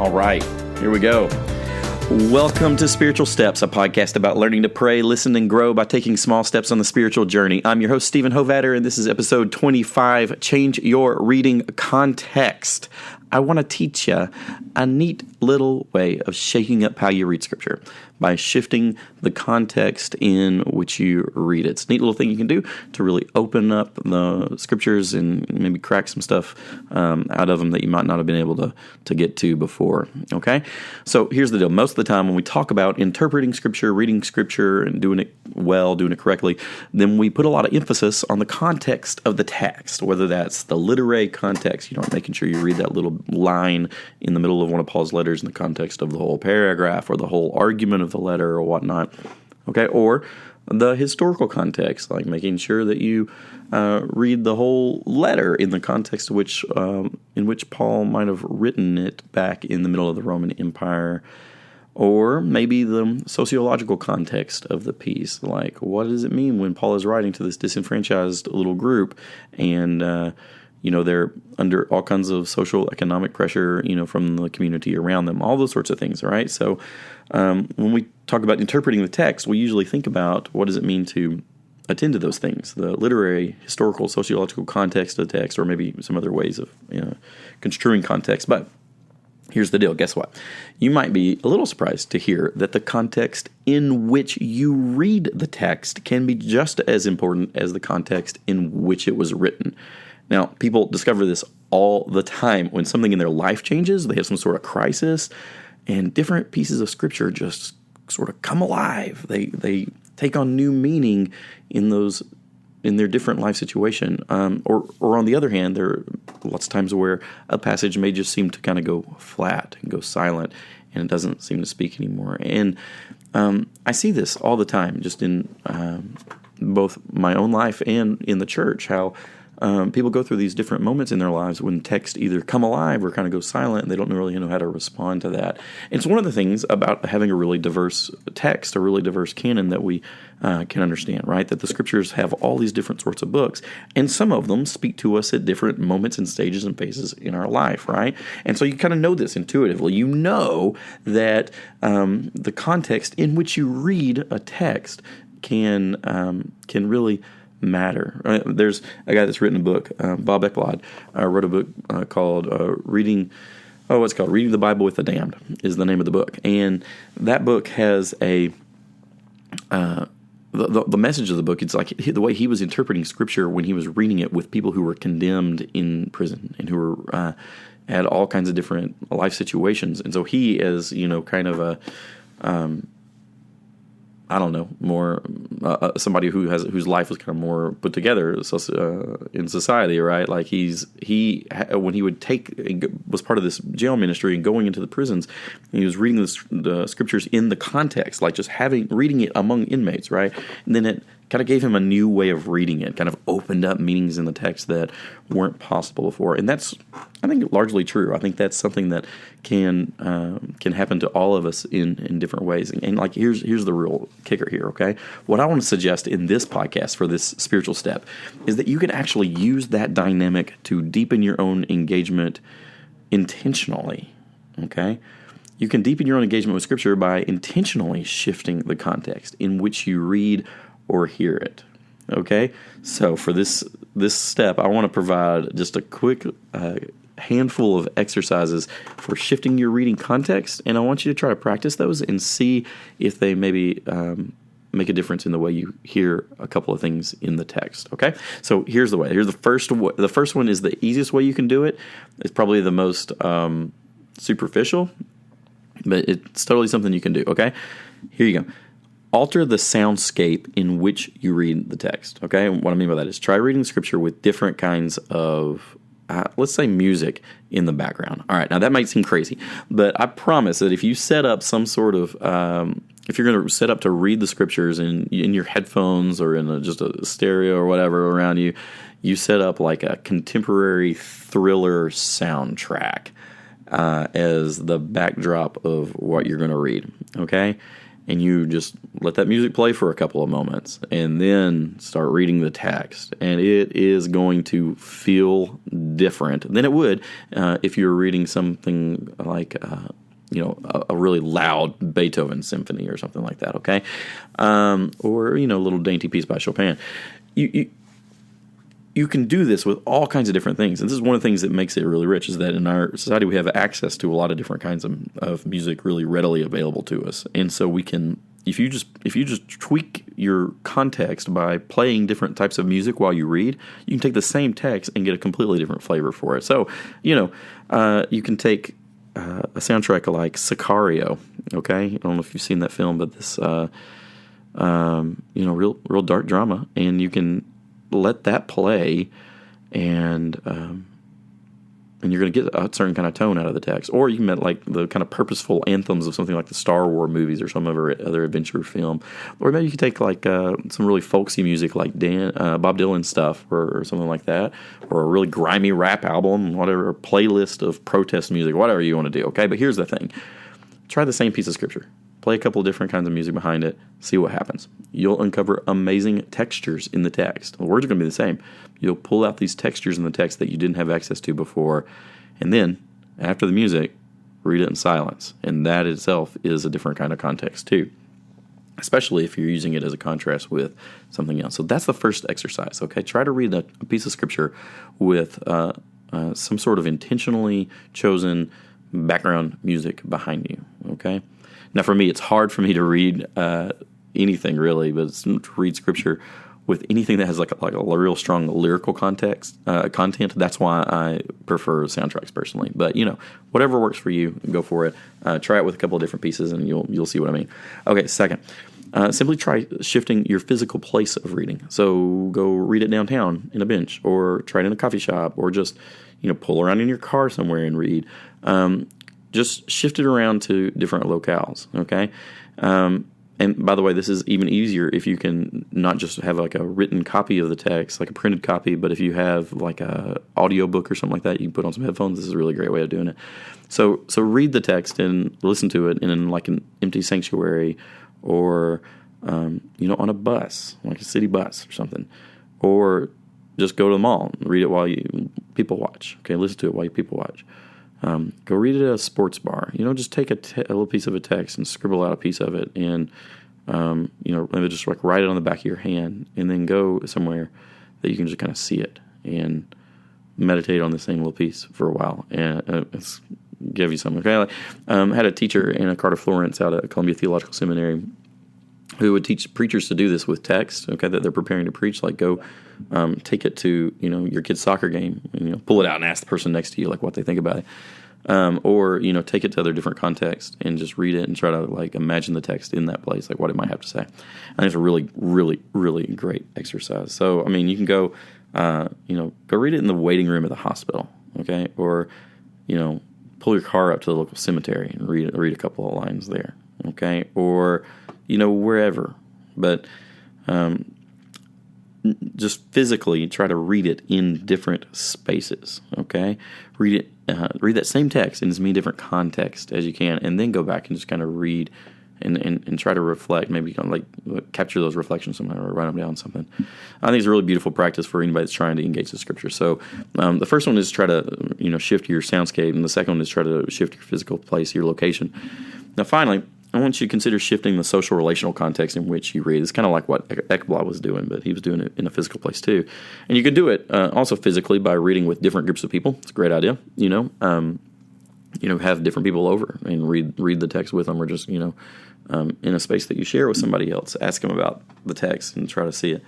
All right, here we go. Welcome to Spiritual Steps, a podcast about learning to pray, listen, and grow by taking small steps on the spiritual journey. I'm your host, Stephen Hovater, and this is episode 25, Change Your Reading Context. I want to teach you a neat little way of shaking up how you read Scripture by shifting the context in which you read it. It's a neat little thing you can do to really open up the Scriptures and maybe crack some stuff out of them that you might not have been able to get to before, okay? So here's the deal. Most of the time when we talk about interpreting Scripture, reading Scripture, and doing it well, doing it correctly, then we put a lot of emphasis on the context of the text, whether that's the literary context, making sure you read that little line in the middle of one of Paul's letters in the context of the whole paragraph or the whole argument of the letter or whatnot, okay? Or the historical context, like making sure that you read the whole letter in the context in which Paul might have written it back in the middle of the Roman Empire. Or maybe the sociological context of the piece, like what does it mean when Paul is writing to this disenfranchised little group and they're under all kinds of social economic pressure, from the community around them, all those sorts of things, all right? So when we talk about interpreting the text, we usually think about what does it mean to attend to those things, the literary, historical, sociological context of the text, or maybe some other ways of construing context. But here's the deal. Guess what? You might be a little surprised to hear that the context in which you read the text can be just as important as the context in which it was written. Now, people discover this all the time. When something in their life changes, they have some sort of crisis, and different pieces of Scripture just sort of come alive. They take on new meaning in their different life situation. Or on the other hand, there are lots of times where a passage may just seem to kind of go flat and go silent, and it doesn't seem to speak anymore. And I see this all the time, just in both my own life and in the church, how people go through these different moments in their lives when text either come alive or kind of go silent, and they don't really know how to respond to that. And it's one of the things about having a really diverse text, a really diverse canon that we can understand, right? That the Scriptures have all these different sorts of books, and some of them speak to us at different moments and stages and phases in our life, right? And so you kind of know this intuitively. You know that the context in which you read a text can really matter. There's a guy that's written a book, Bob Ecklod, wrote a book called Reading the Bible with the Damned is the name of the book. And that book has the message of the book, it's like the way he was interpreting Scripture when he was reading it with people who were condemned in prison and who were had all kinds of different life situations. And so he, as kind of a more somebody whose life was kind of more put together in society, right? Like when he was part of this jail ministry and going into the prisons, he was reading the Scriptures in the context, like just reading it among inmates, right? And then it kind of gave him a new way of reading it, kind of opened up meanings in the text that weren't possible before. And that's, I think, largely true. I think that's something that can happen to all of us in different ways. And like, here's the real kicker here, okay? What I want to suggest in this podcast for this spiritual step is that you can actually use that dynamic to deepen your own engagement intentionally, okay? You can deepen your own engagement with Scripture by intentionally shifting the context in which you read or hear it, okay? So for this step, I want to provide just a quick handful of exercises for shifting your reading context, and I want you to try to practice those and see if they maybe make a difference in the way you hear a couple of things in the text, okay? So here's the way. Here's the first one is the easiest way you can do it. It's probably the most superficial, but it's totally something you can do, okay? Here you go. Alter the soundscape in which you read the text, okay? And what I mean by that is try reading Scripture with different kinds of, let's say, music in the background. All right, now that might seem crazy, but I promise that if you set up some sort of, if you're going to set up to read the Scriptures in your headphones or in just a stereo or whatever around you, you set up like a contemporary thriller soundtrack as the backdrop of what you're going to read, okay? and you just let that music play for a couple of moments and then start reading the text. And it is going to feel different than it would if you were reading something like, a really loud Beethoven symphony or something like that, okay? Or, a little dainty piece by Chopin. You can do this with all kinds of different things. And this is one of the things that makes it really rich, is that in our society we have access to a lot of different kinds of music really readily available to us. And so we can, if you just tweak your context by playing different types of music while you read, you can take the same text and get a completely different flavor for it. So, you can take a soundtrack like Sicario, okay? I don't know if you've seen that film, but this, real dark drama, and you can let that play, and you're going to get a certain kind of tone out of the text. Or you can get like the kind of purposeful anthems of something like the Star Wars movies or some other adventure film. Or maybe you could take like some really folksy music like Bob Dylan stuff or something like that, or a really grimy rap album, whatever, a playlist of protest music, whatever you want to do, okay? But here's the thing. Try the same piece of scripture. Play a couple of different kinds of music behind it. See what happens. You'll uncover amazing textures in the text. The words are going to be the same. You'll pull out these textures in the text that you didn't have access to before. And then, after the music, read it in silence. And that itself is a different kind of context too, especially if you're using it as a contrast with something else. So that's the first exercise, okay? Try to read a piece of scripture with some sort of intentionally chosen background music behind you, okay? Now, for me, it's hard for me to read anything really, but to read scripture with anything that has like a real strong lyrical content. That's why I prefer soundtracks personally. But whatever works for you, go for it. Try it with a couple of different pieces, and you'll see what I mean. Okay, second, simply try shifting your physical place of reading. So go read it downtown in a bench, or try it in a coffee shop, or just pull around in your car somewhere and read. Just shift it around to different locales, okay? And by the way, this is even easier if you can not just have like a written copy of the text, like a printed copy, but if you have like a audio book or something like that, you can put on some headphones. This is a really great way of doing it. So read the text and listen to it in like an empty sanctuary, or on a bus, like a city bus or something, or just go to the mall and read it while people watch. Okay, listen to it while people watch. Go read it at a sports bar. Just take a little piece of a text and scribble out a piece of it, and maybe just like write it on the back of your hand, and then go somewhere that you can just kind of see it and meditate on the same little piece for a while, and it's give you something. Okay, I had a teacher, Anna Carter Florence, out at Columbia Theological Seminary, who would teach preachers to do this with text, okay, that they're preparing to preach. Like, go take it to, your kid's soccer game, and, pull it out and ask the person next to you, like, what they think about it. Or, take it to other different contexts and just read it and try to, like, imagine the text in that place, like what it might have to say. I think it's a really, really, really great exercise. So, you can go, go read it in the waiting room at the hospital, okay? Or, pull your car up to the local cemetery and read a couple of lines there, okay? Or, wherever. But just physically try to read it in different spaces, okay? Read that same text in as many different contexts as you can, and then go back and just kind of read and try to reflect, maybe kind of like capture those reflections somehow, or write them down something. I think it's a really beautiful practice for anybody that's trying to engage the scripture. So the first one is try to shift your soundscape, and the second one is try to shift your physical place, your location. Now finally, I want you to consider shifting the social relational context in which you read. It's kind of like what Ekblad was doing, but he was doing it in a physical place too. And you could do it also physically by reading with different groups of people. It's a great idea, have different people over and read the text with them, or just, in a space that you share with somebody else. Ask them about the text and try to see it.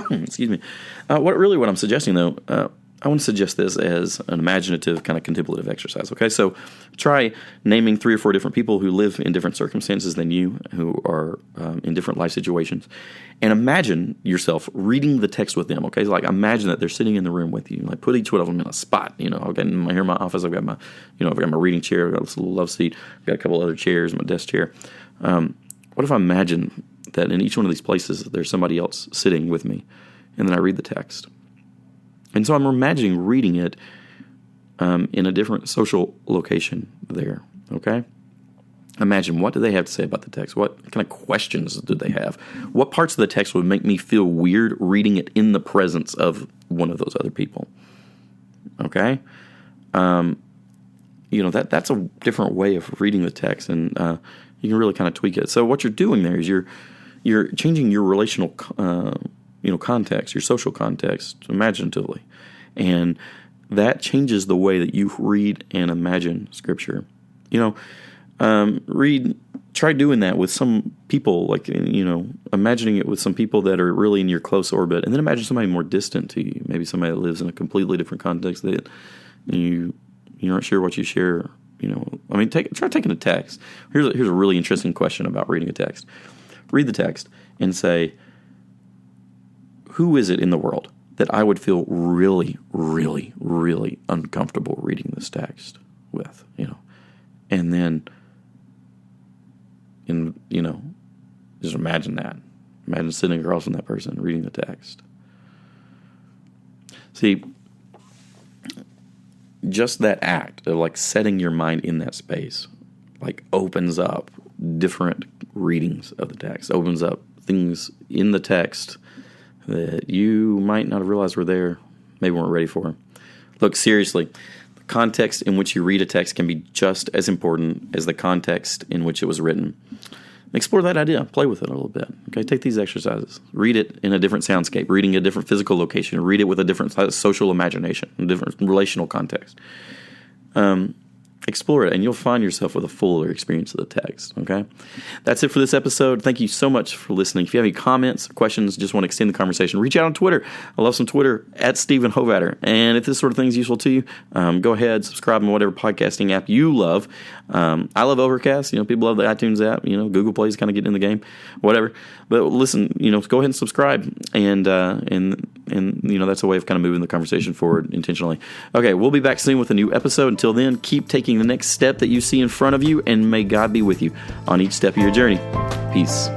Excuse me. What I'm suggesting, though, I want to suggest this as an imaginative kind of contemplative exercise, okay? So try naming 3 or 4 different people who live in different circumstances than you, who are in different life situations, and imagine yourself reading the text with them, okay? Like, imagine that they're sitting in the room with you. Like, put each one of them in a spot, I've got here in my office, I've got my, I've got my reading chair, I've got this little love seat, I've got a couple other chairs, my desk chair. What if I imagine that in each one of these places there's somebody else sitting with me, and then I read the text? And so I'm imagining reading it in a different social location there, okay? Imagine, what do they have to say about the text? What kind of questions do they have? What parts of the text would make me feel weird reading it in the presence of one of those other people? Okay? That's a different way of reading the text, and you can really kind of tweak it. So what you're doing there is you're changing your relational context, your social context, imaginatively. And that changes the way that you read and imagine Scripture. Try doing that with some people, imagining it with some people that are really in your close orbit, and then imagine somebody more distant to you, maybe somebody that lives in a completely different context that you're not sure what you share. Try taking a text. Here's a really interesting question about reading a text. Read the text and say, who is it in the world that I would feel really, really, really uncomfortable reading this text with, And then, just imagine that. Imagine sitting across from that person reading the text. See, just that act of setting your mind in that space opens up different readings of the text, opens up things in the text that you might not have realized were there, maybe weren't ready for. Look, seriously, the context in which you read a text can be just as important as the context in which it was written. Explore that idea. Play with it a little bit. Okay, take these exercises. Read it in a different soundscape, reading a different physical location. Read it with a different social imagination, a different relational context. Explore it, and you'll find yourself with a fuller experience of the text. Okay, that's it for this episode. Thank you so much for listening. If you have any comments or questions, just want to extend the conversation, reach out on Twitter. I love some Twitter at Stephen Hovater. And if this sort of thing is useful to you, go ahead, subscribe on whatever podcasting app you love. I love Overcast. People love the iTunes app. Google Play is kind of getting in the game, whatever. But listen, go ahead and subscribe, and that's a way of kind of moving the conversation forward intentionally. Okay, we'll be back soon with a new episode. Until then, keep taking the next step that you see in front of you, and may God be with you on each step of your journey. Peace.